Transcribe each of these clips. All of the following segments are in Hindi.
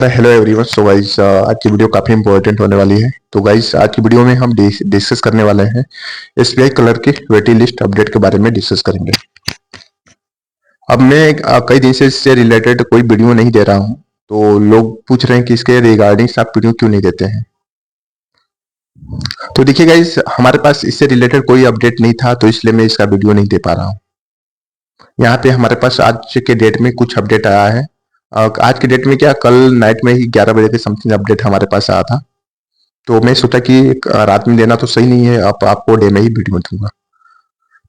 Hello everyone. सो गाइस आज की वीडियो काफी इंपॉर्टेंट होने वाली है। तो गाइस आज की वीडियो में हम डिस्कस करने वाले हैं एसबीआई कलर के वेटिंग लिस्ट अपडेट के बारे में डिस्कस करेंगे। अब मैं कई दिन से इससे रिलेटेड कोई वीडियो नहीं दे रहा हूं, तो लोग पूछ रहे हैं कि इसके रिगार्डिंग आप वीडियो क्यों नहीं देते हैं। तो देखिए गाइस, हमारे पास इससे रिलेटेड कोई अपडेट नहीं था, तो इसलिए मैं इसका वीडियो नहीं दे पा रहा हूँ। यहाँ पे हमारे पास आज के डेट में कुछ अपडेट आया है। आज के डेट में क्या, कल नाइट में ही 11 बजे के समथिंग अपडेट हमारे पास आया था। तो मैं सोचा कि रात में देना तो सही नहीं है, अब आपको डे में ही वीडियो दूंगा।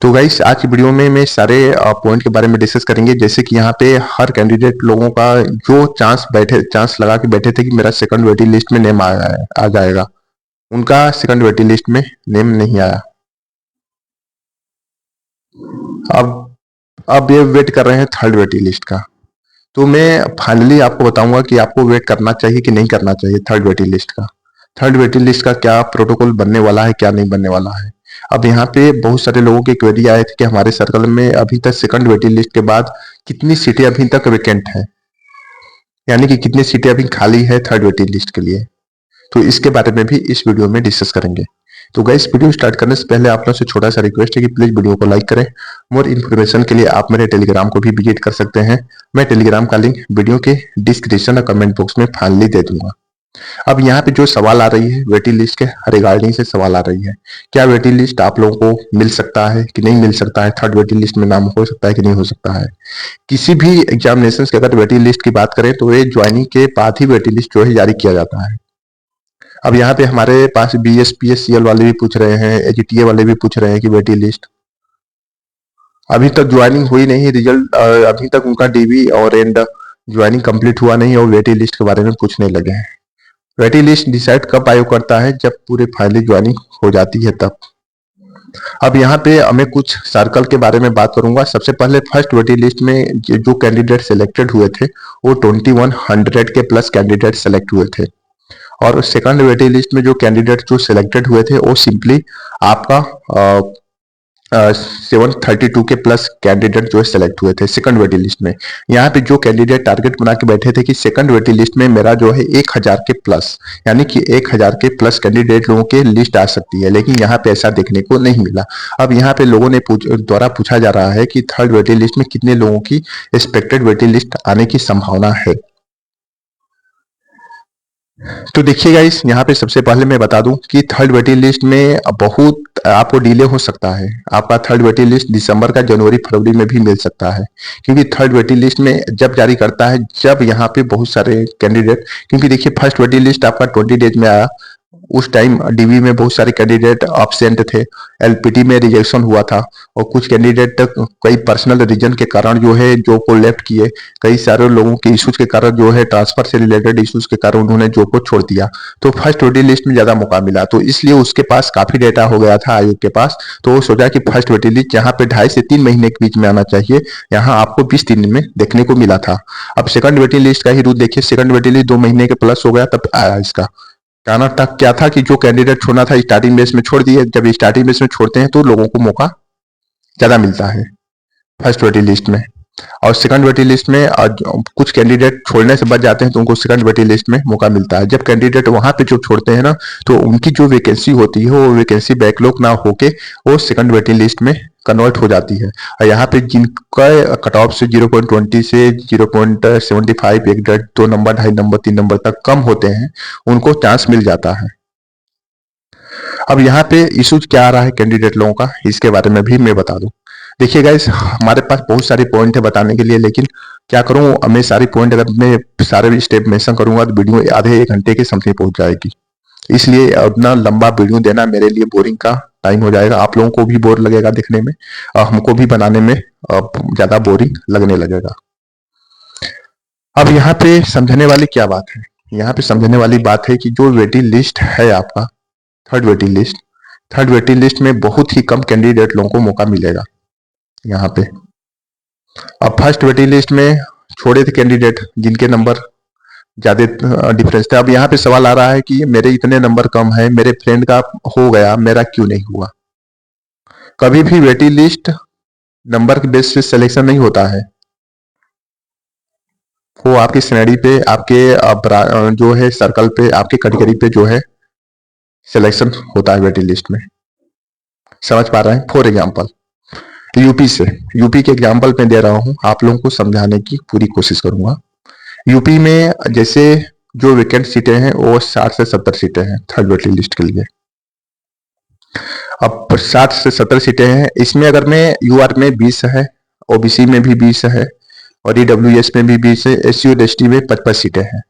तो गाइस आज की वीडियो में मैं सारे पॉइंट के बारे में डिस्कस करेंगे, जैसे कि यहाँ पे हर कैंडिडेट लोगों का जो चांस लगा के बैठे थे कि मेरा सेकंड वेटिंग लिस्ट में नेम आ जाएगा, उनका सेकंड वेटिंग लिस्ट में नेम नहीं आया। अब ये वेट कर रहे हैं थर्ड वेटिंग लिस्ट का। तो मैं फाइनली आपको बताऊंगा कि आपको वेट करना चाहिए कि नहीं करना चाहिए थर्ड वेटिंग लिस्ट का। थर्ड वेटिंग लिस्ट का क्या प्रोटोकॉल बनने वाला है, क्या नहीं बनने वाला है। अब यहाँ पे बहुत सारे लोगों की क्वेरी आए थे कि हमारे सर्कल में अभी तक सेकंड वेटिंग लिस्ट के बाद कितनी सीटें अभी तक वैकेंट है, यानी कि कितनी सीटें अभी खाली है थर्ड वेटिंग लिस्ट के लिए। तो इसके बारे में भी इस वीडियो में डिस्कस करेंगे। तो गाइस वीडियो स्टार्ट करने से पहले आप लोगों से छोटा सा रिक्वेस्ट है कि प्लीज वीडियो को लाइक करें। मोर इन्फॉर्मेशन के लिए आप मेरे टेलीग्राम को भी विजिट कर सकते हैं। मैं टेलीग्राम का लिंक वीडियो के डिस्क्रिप्शन और कमेंट बॉक्स में फाइनली दे दूंगा। अब यहाँ पे जो सवाल आ रही है वेटिंग लिस्ट के रिगार्डिंग से सवाल आ रही है, क्या वेटिंग लिस्ट आप लोगों को मिल सकता है कि नहीं मिल सकता है, थर्ड वेटिंग लिस्ट में नाम हो सकता है कि नहीं हो सकता है। किसी भी एग्जामिनेशन के अगर वेटिंग लिस्ट की बात करें तो ये ज्वाइनिंग के बाद ही वेटिंग लिस्ट जो है जारी किया जाता है। अब यहाँ पे हमारे पास BSPSCL वाले भी पूछ रहे हैं, AGTA वाले भी पूछ रहे हैं कि वेटिंग लिस्ट अभी तक ज्वाइनिंग हुई नहीं, रिजल्ट अभी तक उनका DV और एंड ज्वाइनिंग कंप्लीट हुआ नहीं और वेटिंग लिस्ट के बारे में पूछने लगे हैं। वेटिंग लिस्ट डिसाइड कब आयोग करता है, जब पूरे फाइनली ज्वाइनिंग हो जाती है तब। अब यहाँ पे मैं कुछ सर्कल के बारे में बात करूंगा। सबसे पहले फर्स्ट वेटिंग लिस्ट में जो कैंडिडेट सिलेक्टेड हुए थे वो 2100 के प्लस कैंडिडेट सेलेक्ट हुए थे, और सेकंड वेटिंग लिस्ट में जो कैंडिडेट जो सिलेक्टेड हुए थे वो सिंपली आपका 732 के प्लस कैंडिडेट जो है सिलेक्ट हुए थे सेकंड वेटिंग लिस्ट में। यहाँ पे जो कैंडिडेट टारगेट बना के बैठे थे कि सेकंड वेटिंग लिस्ट में मेरा जो है 1000 के प्लस, यानी कि 1000 के प्लस कैंडिडेट लोगों के लिस्ट आ सकती है, लेकिन यहाँ पे ऐसा देखने को नहीं मिला। अब यहाँ पे लोगों ने द्वारा पूछा जा रहा है कि थर्ड वेटिंग लिस्ट में कितने लोगों की एक्सपेक्टेड वेटिंग लिस्ट आने की संभावना है। तो देखिएगा इस यहाँ पे सबसे पहले मैं बता दूं कि थर्ड वेटिंग लिस्ट में बहुत आपको डिले हो सकता है। आपका थर्ड वेटिंग लिस्ट दिसंबर का जनवरी फरवरी में भी मिल सकता है, क्योंकि थर्ड वेटिंग लिस्ट में जब जारी करता है जब यहाँ पे बहुत सारे कैंडिडेट, क्योंकि देखिए फर्स्ट वेटिंग लिस्ट आपका 20 डेज में आया, उस टाइम DV में बहुत सारे कैंडिडेट एब्सेंट थे, LPT में रिजेक्शन हुआ था, और कुछ कैंडिडेट कई पर्सनल रीजन के कारण जो है जॉब को लेफ्ट किए, कई सारे लोगों के इश्यूज के कारण जो है ट्रांसफर से रिलेटेड इश्यूज के कारण उन्होंने जॉब को छोड़ दिया। तो फर्स्ट वेटिंग लिस्ट में ज्यादा मौका मिला, तो इसलिए उसके पास काफी डेटा हो गया था आयोग के पास। तो वो सोचा कि फर्स्ट वेटिंग लिस्ट जहाँ पे 2.5 से 3 महीने के बीच में आना चाहिए, यहाँ आपको 20 दिन में देखने को मिला था। अब सेकंड वेटिंग लिस्ट का ही रूल देखिए, सेकंड वेटिंग लिस्ट 2 महीने के प्लस हो गया तब आया इसका। कहना तक क्या था कि जो कैंडिडेट छोड़ना था स्टार्टिंग बेस में छोड़ दिए, जब स्टार्टिंग बेस में छोड़ते हैं तो लोगों को मौका ज्यादा मिलता है फर्स्ट वेटिंग लिस्ट में, और सेकंड वेटिंग लिस्ट में कुछ कैंडिडेट छोड़ने से बच जाते हैं तो उनको सेकंड वेटिंग लिस्ट में मौका मिलता है। जब कैंडिडेट वहां पे जो छोड़ते हैं ना, तो उनकी जो वैकेंसी होती है वो वैकेंसी बैकलॉग ना होके वो सेकंड वेटिंग लिस्ट में कन्वर्ट हो जाती है। और यहाँ पे जिनका कट ऑफ से 0.20 से 0.75, 1, 2 नंबर, 2.5 नंबर, 3 नंबर तक कम होते हैं, उनको चांस मिल जाता है। अब यहाँ पे इश्यूज क्या आ रहा है कैंडिडेट लोगों का, इसके बारे में भी मैं बता दूं। देखिए गाइस, हमारे पास बहुत सारे पॉइंट है बताने के लिए, लेकिन क्या करूं मैं सारी पॉइंट अगर मैं सारे स्टेप मेंशन करूंगा तो वीडियो आधे 1 घंटे के समथिंग पहुंच जाएगी, इसलिए उतना लंबा वीडियो देना मेरे लिए बोरिंग का टाइम हो जाएगा, आप लोगों को भी बोर लगेगा देखने में और हमको भी बनाने में ज्यादा बोरिंग लगने लगेगा। अब यहाँ पे समझने वाली क्या बात है, यहाँ पे समझने वाली बात है कि जो वेटिंग लिस्ट है आपका third waiting list, third waiting list में बहुत ही कम कैंडिडेट लोगों को मौका मिलेगा यहाँ पे। अब फर्स्ट वेटिंग लिस्ट में छोड़े थे कैंडिडेट जिनके नंबर ज्यादा डिफरेंस था। अब यहाँ पे सवाल आ रहा है कि मेरे इतने नंबर कम है, मेरे फ्रेंड का हो गया, मेरा क्यों नहीं हुआ। कभी भी वेटिंग लिस्ट नंबर के बेस से सिलेक्शन नहीं होता है, वो आपकी श्रेणी पे, आपके जो है सर्कल पे, आपके कैटेगरी पे जो है सिलेक्शन होता है वेटिंग लिस्ट में। समझ पा रहे हैं? फॉर एग्जाम्पल यूपी से, यूपी के एग्जाम्पल में दे रहा हूँ, आप लोगों को समझाने की पूरी कोशिश करूंगा। यूपी में जैसे जो वैकेंट सीटें हैं वो 60 से 70 सीटें हैं थर्ड वेटिंग लिस्ट के लिए। अब 60 से 70 सीटें हैं, इसमें अगर मैं यूआर में 20 है, ओबीसी में भी 20 है, और ईडब्ल्यूएस में भी 20 है, एससी और एसटी में 55 सीटें हैं।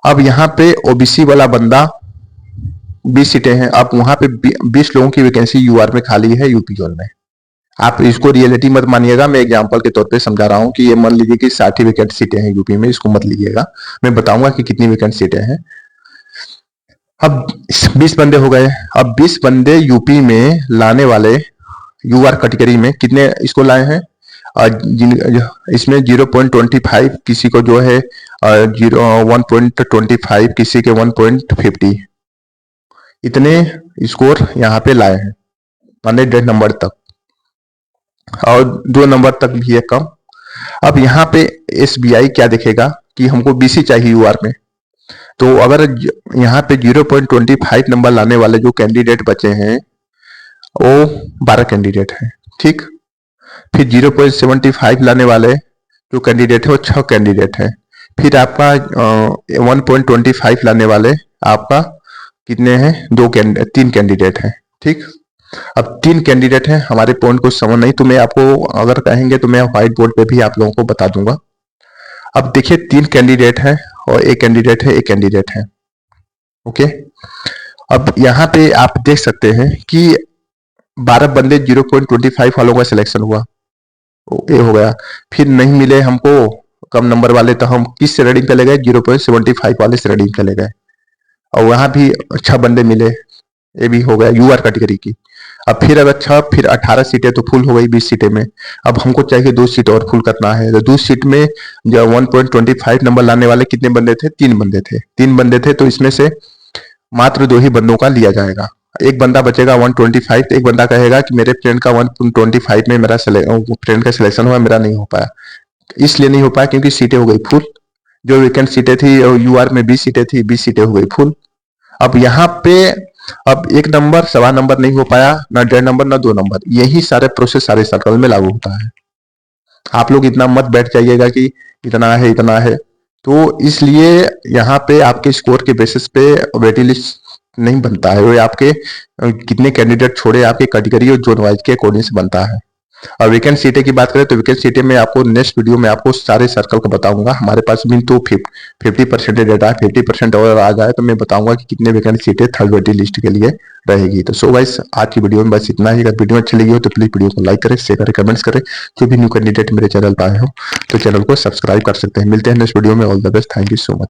अब यहाँ पे ओबीसी वाला बंदा 20 सीटें हैं, अब वहां पे 20 लोगों की वैकेंसी यूआर में खाली है यूपी जोन में। आप इसको रियलिटी मत मानिएगा, मैं एग्जांपल के तौर पे समझा रहा हूँ कि ये मान लीजिए कि 60 वैकेंट सीटें हैं यूपी में, इसको मत लीजिएगा, मैं बताऊंगा कि कितनी वैकेंट सीटें हैं। अब 20 बंदे हो गए, अब 20 बंदे यूपी में लाने वाले यूआर कैटेगरी में कितने इसको लाए हैं? इसमें 0.25 किसी को जो है 1.25 किसी के 1.50 इतने स्कोर यहाँ पे लाए हैं, माने 1.5 नंबर तक, और 2 नंबर तक भी है कम। अब यहाँ पे एसबीआई क्या देखेगा कि हमको बीसी चाहिए यूआर में, तो अगर यहाँ पे 0.25 नंबर लाने वाले जो कैंडिडेट बचे हैं वो 12 कैंडिडेट हैं, ठीक। फिर 0.75 लाने वाले जो कैंडिडेट है वो 6 कैंडिडेट हैं। फिर आपका 1.25 लाने वाले आपका कितने हैं? 3 कैंडिडेट हैं, ठीक। अब 3 कैंडिडेट हैं, हमारे पॉइंट को समझ नहीं तो मैं आपको अगर कहेंगे तो मैं व्हाइट बोर्ड पे भी आप लोगों को बता दूंगा। अब देखिए 3 कैंडिडेट हैं और एक कैंडिडेट है, एक कैंडिडेट है, ओके। अब यहाँ पे आप देख सकते हैं कि 12 बंदे 0.25 वालों का सिलेक्शन हुआ, ये हो गया। फिर नहीं मिले हमको कम नंबर वाले, तो हम किस से रेडिंग चले गए? 0.75 वाले से रेडिंग चले गए, और वहां भी 6 बंदे मिले, ये भी हो गया यूआर कैटेगरी की। अब फिर अगर 6 फिर 18 सीटें तो फुल हो गई 20 सीटें में। अब हमको चाहिए 2 सीट और फुल करना है, तो 2 सीट में जो 1.25 नंबर लाने वाले कितने बंदे थे? 3 बंदे थे, 3 बंदे थे, तो इसमें से मात्र 2 ही बंदों का लिया जाएगा। एक बंदा बचेगा 125, तो एक बंदा कहेगा कि मेरे फ्रेंड का 125 में मेरा फ्रेंड का सिलेक्शन हुआ, मेरा नहीं हो पाया। इसलिए नहीं हो पाया क्योंकि सीटें हो गई फुल, जो वैकेंट सीटें थी यूआर में 20 सीटें थी, 20 सीटें हो गई फुल। अब यहाँ पे अब 1 नंबर, सवा नंबर नहीं हो पाया, ना 1.5 नंबर, ना 2 नंबर, यही सारे प्रोसेस सारे सर्कल में लागू होता है। आप लोग इतना मत बैठ जाइएगा कि इतना है इतना है, तो इसलिए यहाँ पे आपके स्कोर के बेसिस पे वेटिंग लिस्ट नहीं बनता है, वो आपके कितने कैंडिडेट छोड़े आपके कैटेगरी और जोन वाइज के अकॉर्डिंग से बनता है। और वैकेंट सीटें की बात करें तो वैकेंट सीटें में आपको नेक्स्ट वीडियो में आपको सारे सर्कल का बताऊंगा। हमारे पास भी तो 50% डेटा है, 50% और आ जाए तो मैं बताऊंगा कि कितने वैकेंट सीटें थर्ड वेटिंग लिस्ट के लिए रहेगी। तो सो गाइस आज की वीडियो में बस इतना ही। अगर वीडियो अच्छी लगी हो तो प्लीज वीडियो को लाइक करें, शेयर करें, कमेंट्स करें। जो भी न्यू कैंडिडेट मेरे चैनल पर आए हो तो चैनल को सब्सक्राइब कर सकते हैं। मिलते हैं नेक्स्ट वीडियो में। All the best, thank you so much.